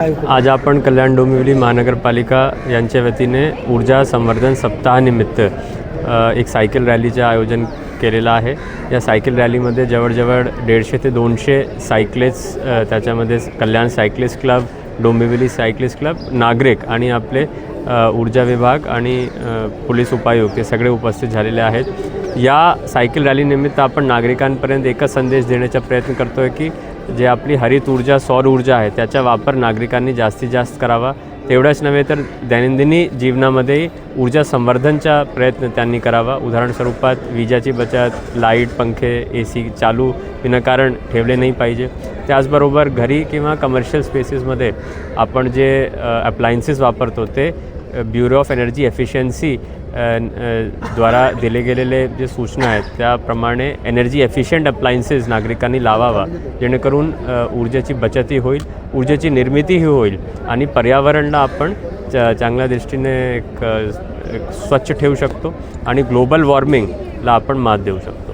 आज आपण कल्याण डोंबिवली महानगरपालिका यांच्या वतीने ऊर्जा संवर्धन सप्ताहानिमित्त एक सायकल रॅलीचे आयोजन केलेलं आहे। या सायकल रॅलीमध्ये जवळजवळ 150 ते 200 सायकलिस्ट, त्याच्यामध्ये Kalyan cyclist club, Dombivli cyclist club, नागरिक आणि आपले ऊर्जा विभाग आणि पोलीस उपायुक्त हे सगळे उपस्थित झालेले आहेत। या सायकल रॅलीनिमित्त आपण नागरिकांपर्यंत एकच संदेश देण्याचा प्रयत्न करतो आहे की जे आपली हरित ऊर्जा, सौर ऊर्जा आहे त्याचा वापर नागरिकांनी जास्तीत जास्त करावा। तेवढंच नव्हे तर दैनंदिनी जीवनामध्ये ऊर्जा संवर्धनचा प्रयत्न त्यांनी करावा। उदाहरण स्वरूपात विजेची बचत, लाईट, पंखे, AC चालू विनाकारण ठेवले नाही पाहिजे। त्याचबरोबर घरी किंवा कमर्शियल स्पेसेसमध्ये आपण जे अप्लायन्सेस वापरतो ते ब्युरो ऑफ एनर्जी एफिशियन्सी द्वारा दिले गेलेले जे सूचना आहेत त्याप्रमाणे एनर्जी एफिशियंट अप्लायन्सेस नागरिकांनी लावावा, जेणेकरून ऊर्जेची बचतही होईल, ऊर्जेची निर्मितीही होईल आणि पर्यावरणाला आपण चांगल्या दृष्टीने एक स्वच्छ ठेवू शकतो आणि ग्लोबल वॉर्मिंगला आपण मात देऊ शकतो।